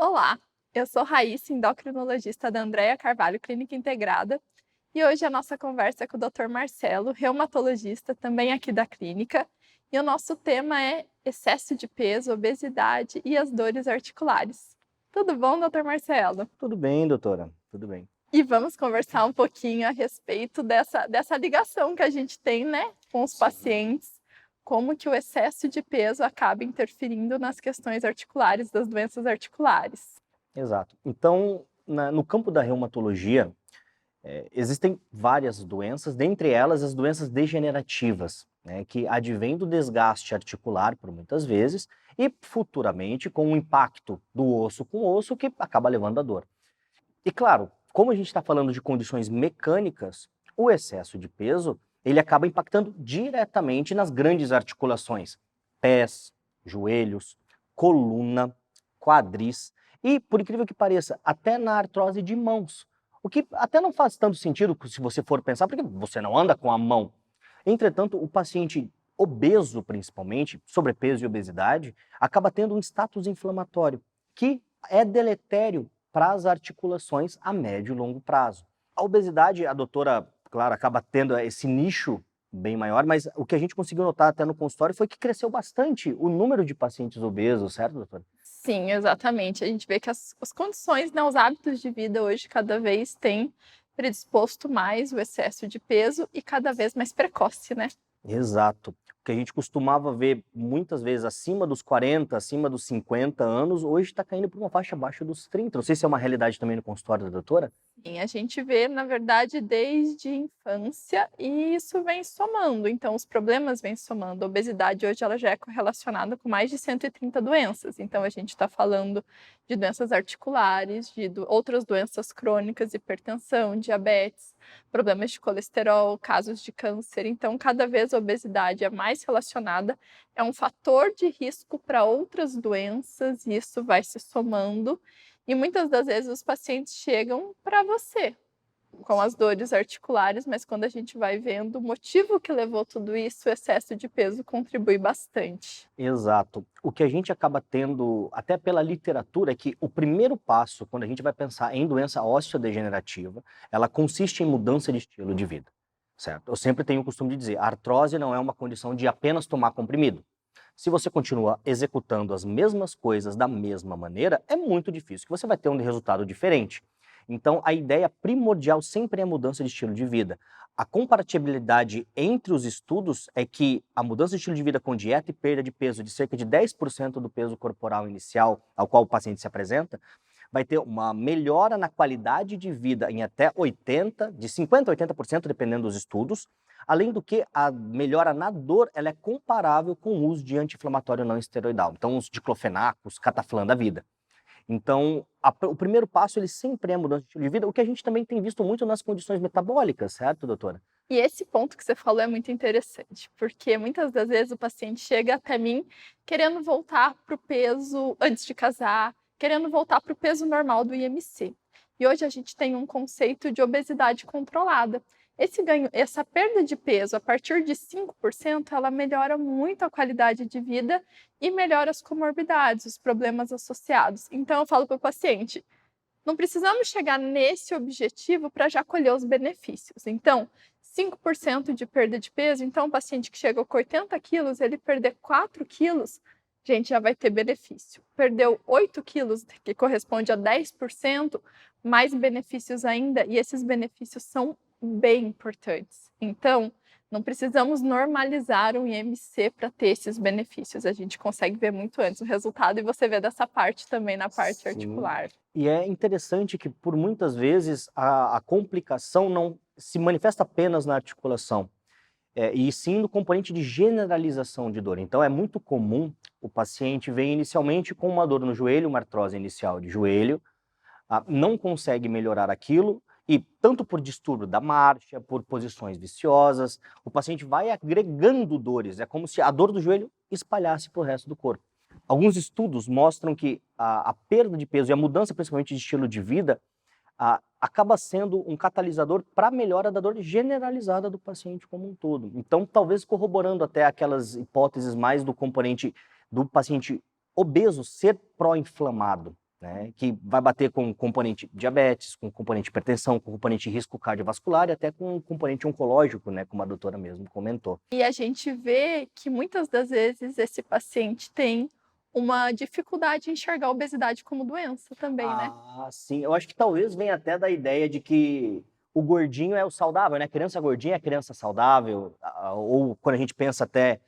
Olá, eu sou Raíssa, endocrinologista da Andrea Carvalho Clínica Integrada, e hoje a nossa conversa é com o Dr. Marcelo, reumatologista, também aqui da clínica, e o nosso tema é excesso de peso, obesidade e as dores articulares. Tudo bom, Dr. Marcelo? Tudo bem, doutora, tudo bem. E vamos conversar um pouquinho a respeito dessa ligação que a gente tem, né, com os Sim. pacientes, como que o excesso de peso acaba interferindo nas questões articulares, das doenças articulares. Exato. Então, no campo da reumatologia, existem várias doenças, dentre elas as doenças degenerativas, né, que advêm do desgaste articular por muitas vezes e futuramente com o impacto do osso com o osso que acaba levando à dor. E claro, como a gente está falando de condições mecânicas, o excesso de peso ele acaba impactando diretamente nas grandes articulações, pés, joelhos, coluna, quadris e, por incrível que pareça, até na artrose de mãos. O que até não faz tanto sentido se você for pensar, porque você não anda com a mão. Entretanto, o paciente obeso, principalmente, sobrepeso e obesidade, acaba tendo um status inflamatório, que é deletério para as articulações a médio e longo prazo. A obesidade, a doutora, claro, acaba tendo esse nicho bem maior, mas o que a gente conseguiu notar até no consultório foi que cresceu bastante o número de pacientes obesos, certo, doutora? Sim, exatamente. A gente vê que as condições, né, os hábitos de vida hoje cada vez têm predisposto mais o excesso de peso e cada vez mais precoce, né? Exato. O que a gente costumava ver muitas vezes acima dos 40, acima dos 50 anos, hoje está caindo para uma faixa abaixo dos 30. Não sei se é uma realidade também no consultório da doutora. Sim, a gente vê, na verdade, desde a infância e isso vem somando. Então, os problemas vêm somando. A obesidade hoje ela já é correlacionada com mais de 130 doenças. Então, a gente está falando de doenças articulares, de outras doenças crônicas, hipertensão, diabetes, problemas de colesterol, casos de câncer. Então, cada vez a obesidade é mais relacionada, é um fator de risco para outras doenças e isso vai se somando. E muitas das vezes os pacientes chegam para você com as dores articulares, mas quando a gente vai vendo o motivo que levou tudo isso, o excesso de peso contribui bastante. Exato. O que a gente acaba tendo, até pela literatura, é que o primeiro passo, quando a gente vai pensar em doença osteodegenerativa, ela consiste em mudança de estilo de vida, certo? Eu sempre tenho o costume de dizer, a artrose não é uma condição de apenas tomar comprimido. Se você continua executando as mesmas coisas da mesma maneira, é muito difícil que você vai ter um resultado diferente. Então, a ideia primordial sempre é a mudança de estilo de vida. A comparatibilidade entre os estudos é que a mudança de estilo de vida com dieta e perda de peso de cerca de 10% do peso corporal inicial ao qual o paciente se apresenta, vai ter uma melhora na qualidade de vida em até 80, de 50% a 80%, dependendo dos estudos, além do que a melhora na dor ela é comparável com o uso de anti-inflamatório não esteroidal, então os diclofenacos, cataflã da vida. Então, o primeiro passo ele sempre é a mudança de estilo de vida, o que a gente também tem visto muito nas condições metabólicas, certo, doutora? E esse ponto que você falou é muito interessante, porque muitas das vezes o paciente chega até mim querendo voltar para o peso antes de casar, querendo voltar para o peso normal do IMC. E hoje a gente tem um conceito de obesidade controlada. Esse ganho, essa perda de peso a partir de 5%, ela melhora muito a qualidade de vida e melhora as comorbidades, os problemas associados. Então eu falo para o paciente, não precisamos chegar nesse objetivo para já colher os benefícios. Então, 5% de perda de peso, então, um paciente que chega com 80 quilos, ele perder 4 quilos, gente, já vai ter benefício. Perdeu 8 quilos, que corresponde a 10%, mais benefícios ainda, e esses benefícios são bem importantes. Então, não precisamos normalizar um IMC para ter esses benefícios. A gente consegue ver muito antes o resultado e você vê dessa parte também na parte Sim. articular. E é interessante que, por muitas vezes, a complicação não se manifesta apenas na articulação, e sim no componente de generalização de dor. Então, é muito comum o paciente vem inicialmente com uma dor no joelho, uma artrose inicial de joelho, não consegue melhorar aquilo, e tanto por distúrbio da marcha, por posições viciosas, o paciente vai agregando dores. É como se a dor do joelho espalhasse para o resto do corpo. Alguns estudos mostram que a perda de peso e a mudança, principalmente de estilo de vida, acaba sendo um catalisador para a melhora da dor generalizada do paciente como um todo. Então, talvez corroborando até aquelas hipóteses mais do componente do paciente obeso ser pró-inflamado. né, que vai bater com componente diabetes, com componente hipertensão, com componente risco cardiovascular e até com componente oncológico, né, como a doutora mesmo comentou. E a gente vê que muitas das vezes esse paciente tem uma dificuldade em enxergar a obesidade como doença também, né? Ah, sim. Eu acho que talvez venha até da ideia de que o gordinho é o saudável, né? Criança gordinha é criança saudável, ou quando a gente pensa até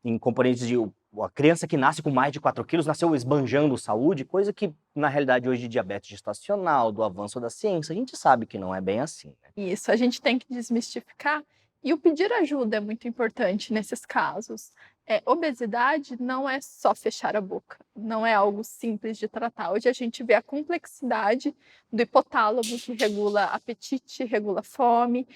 em componentes de a criança que nasce com mais de 4 quilos nasceu esbanjando saúde, coisa que, na realidade, hoje de diabetes gestacional, do avanço da ciência, a gente sabe que não é bem assim, né? Isso, a gente tem que desmistificar. E o pedir ajuda é muito importante nesses casos. Obesidade não é só fechar a boca, não é algo simples de tratar. Hoje a gente vê a complexidade do hipotálamo, que regula apetite, regula fome,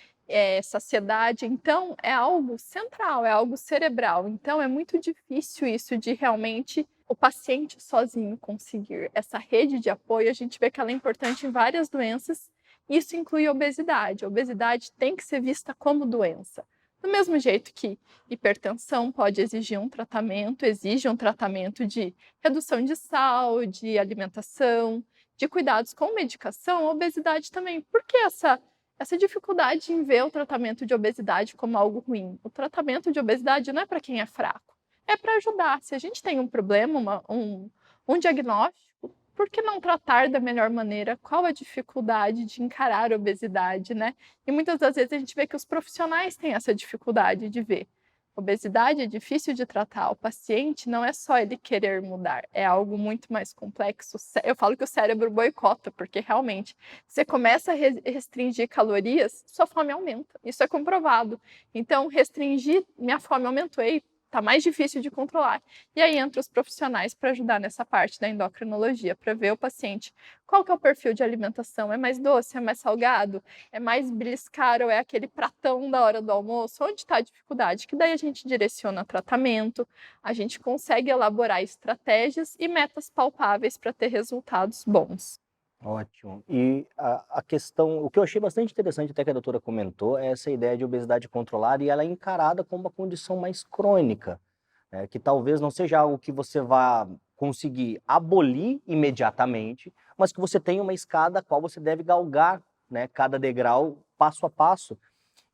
saciedade. Então, é algo central, é algo cerebral. Então, é muito difícil isso de realmente o paciente sozinho conseguir. Essa rede de apoio, a gente vê que ela é importante em várias doenças. Isso inclui a obesidade. A obesidade tem que ser vista como doença. Do mesmo jeito que hipertensão pode exigir um tratamento, exige um tratamento de redução de sal, de alimentação, de cuidados com medicação, a obesidade também. Por que essa dificuldade em ver o tratamento de obesidade como algo ruim? O tratamento de obesidade não é para quem é fraco, é para ajudar. Se a gente tem um problema, um diagnóstico, por que não tratar da melhor maneira? Qual a dificuldade de encarar a obesidade, né? E muitas das vezes a gente vê que os profissionais têm essa dificuldade de ver. Obesidade é difícil de tratar. O paciente não é só ele querer mudar, é algo muito mais complexo. Eu falo que o cérebro boicota, porque realmente você começa a restringir calorias, sua fome aumenta. Isso é comprovado. Então, restringir, minha fome aumentou. Ei, tá mais difícil de controlar. E aí entra os profissionais para ajudar nessa parte da endocrinologia, para ver o paciente qual que é o perfil de alimentação, é mais doce, é mais salgado, é mais beliscar ou é aquele pratão da hora do almoço, onde está a dificuldade? Que daí a gente direciona tratamento, a gente consegue elaborar estratégias e metas palpáveis para ter resultados bons. Ótimo. E a questão, o que eu achei bastante interessante, até que a doutora comentou, é essa ideia de obesidade controlada e ela é encarada como uma condição mais crônica, né, que talvez não seja algo que você vá conseguir abolir imediatamente, mas que você tem uma escada a qual você deve galgar, né, cada degrau passo a passo.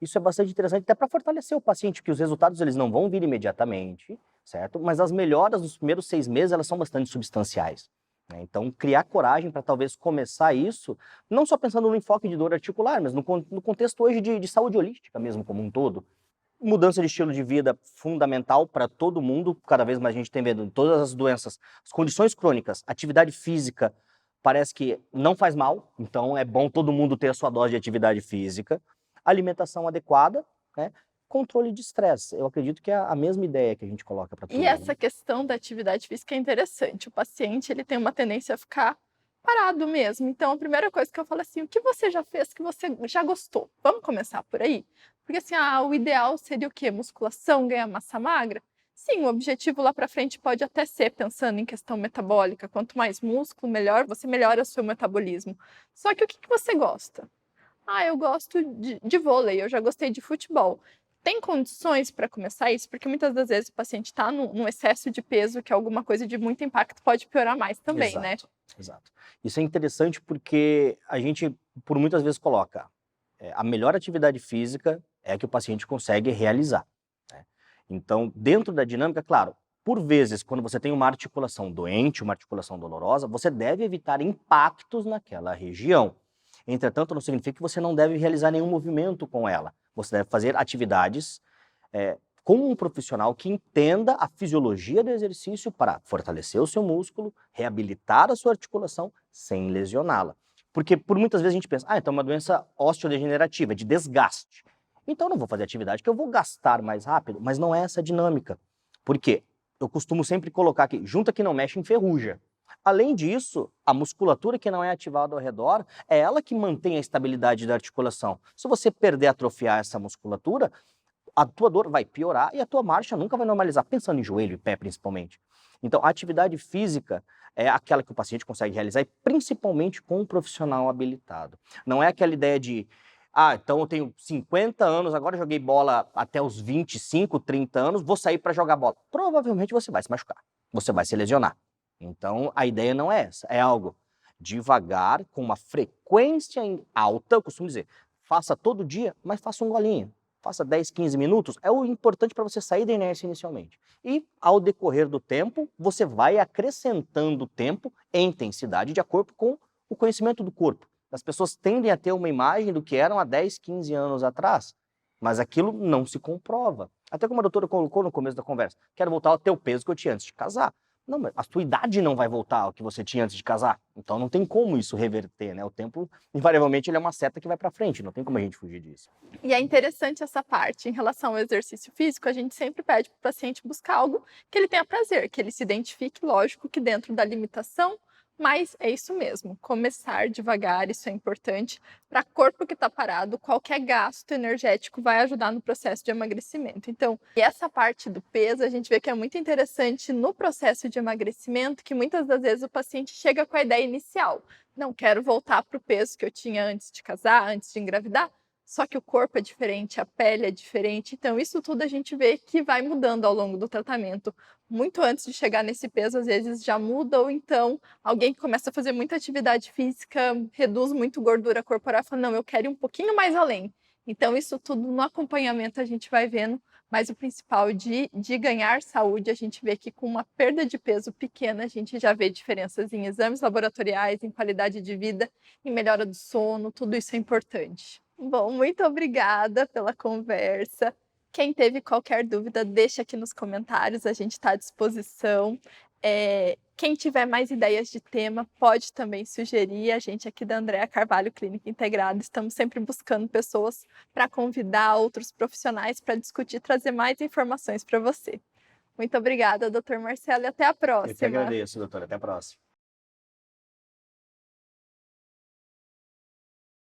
Isso é bastante interessante até para fortalecer o paciente, porque os resultados eles não vão vir imediatamente, certo? Mas as melhoras nos primeiros 6 meses elas são bastante substanciais, né? Então, criar coragem para talvez começar isso, não só pensando no enfoque de dor articular, mas no contexto hoje de saúde holística mesmo como um todo. Mudança de estilo de vida fundamental para todo mundo, cada vez mais a gente tem vendo em todas as doenças, as condições crônicas, atividade física parece que não faz mal, então é bom todo mundo ter a sua dose de atividade física, alimentação adequada, né? Controle de estresse. Eu acredito que é a mesma ideia que a gente coloca para todo E mundo. essa questão da atividade física é interessante. O paciente ele tem uma tendência a ficar parado mesmo. Então, a primeira coisa que eu falo assim, o que você já fez que você já gostou? Vamos começar por aí? Porque assim, o ideal seria o quê? Musculação, ganhar massa magra? Sim, o objetivo lá para frente pode até ser pensando em questão metabólica. Quanto mais músculo, melhor, você melhora o seu metabolismo. Só que o que você gosta? Eu gosto de vôlei, eu já gostei de futebol. Tem condições para começar isso? Porque muitas das vezes o paciente está num excesso de peso, que é alguma coisa de muito impacto, pode piorar mais também, né? Exato, exato. Isso é interessante porque a gente, por muitas vezes, coloca a melhor atividade física é a que o paciente consegue realizar, né? Então, dentro da dinâmica, claro, por vezes, quando você tem uma articulação doente, uma articulação dolorosa, você deve evitar impactos naquela região. Entretanto, não significa que você não deve realizar nenhum movimento com ela. Você deve fazer atividades com um profissional que entenda a fisiologia do exercício para fortalecer o seu músculo, reabilitar a sua articulação sem lesioná-la. Porque por muitas vezes a gente pensa, então é uma doença osteodegenerativa, de desgaste. Então não vou fazer atividade que eu vou gastar mais rápido, mas não é essa a dinâmica. Por quê? Eu costumo sempre colocar aqui, junta que não mexe, enferruja. Além disso, a musculatura que não é ativada ao redor, é ela que mantém a estabilidade da articulação. Se você perder, atrofiar essa musculatura, a tua dor vai piorar e a tua marcha nunca vai normalizar, pensando em joelho e pé principalmente. Então, a atividade física é aquela que o paciente consegue realizar e principalmente com um profissional habilitado. Não é aquela ideia de, então eu tenho 50 anos, agora joguei bola até os 25, 30 anos, vou sair para jogar bola. Provavelmente você vai se machucar, você vai se lesionar. Então, a ideia não é essa, é algo devagar, com uma frequência alta, eu costumo dizer, faça todo dia, mas faça um golinho. Faça 10, 15 minutos, é o importante para você sair da inércia inicialmente. E, ao decorrer do tempo, você vai acrescentando tempo e intensidade de acordo com o conhecimento do corpo. As pessoas tendem a ter uma imagem do que eram há 10, 15 anos atrás, mas aquilo não se comprova. Até como a doutora colocou no começo da conversa, quero voltar ao teu peso que eu tinha antes de casar. Não, mas a sua idade não vai voltar ao que você tinha antes de casar. Então não tem como isso reverter, né? O tempo, invariavelmente, ele é uma seta que vai para frente, não tem como a gente fugir disso. E é interessante essa parte em relação ao exercício físico, a gente sempre pede para o paciente buscar algo que ele tenha prazer, que ele se identifique, lógico que dentro da limitação, mas é isso mesmo, começar devagar, isso é importante. Para corpo que está parado, qualquer gasto energético vai ajudar no processo de emagrecimento. Então, e essa parte do peso, a gente vê que é muito interessante no processo de emagrecimento, que muitas das vezes o paciente chega com a ideia inicial, não quero voltar para o peso que eu tinha antes de casar, antes de engravidar, só que o corpo é diferente, a pele é diferente, então isso tudo a gente vê que vai mudando ao longo do tratamento. Muito antes de chegar nesse peso, às vezes já muda, ou então alguém que começa a fazer muita atividade física, reduz muito gordura corporal e fala, não, eu quero ir um pouquinho mais além. Então isso tudo no acompanhamento a gente vai vendo, mas o principal de ganhar saúde, a gente vê que com uma perda de peso pequena, a gente já vê diferenças em exames laboratoriais, em qualidade de vida, em melhora do sono, tudo isso é importante. Bom, muito obrigada pela conversa. Quem teve qualquer dúvida, deixa aqui nos comentários, a gente está à disposição. Quem tiver mais ideias de tema, pode também sugerir. A gente aqui da Andrea Carvalho Clínica Integrada, estamos sempre buscando pessoas para convidar outros profissionais para discutir, trazer mais informações para você. Muito obrigada, doutor Marcelo, e até a Eu que próxima. agradeço, doutora. Até a próxima.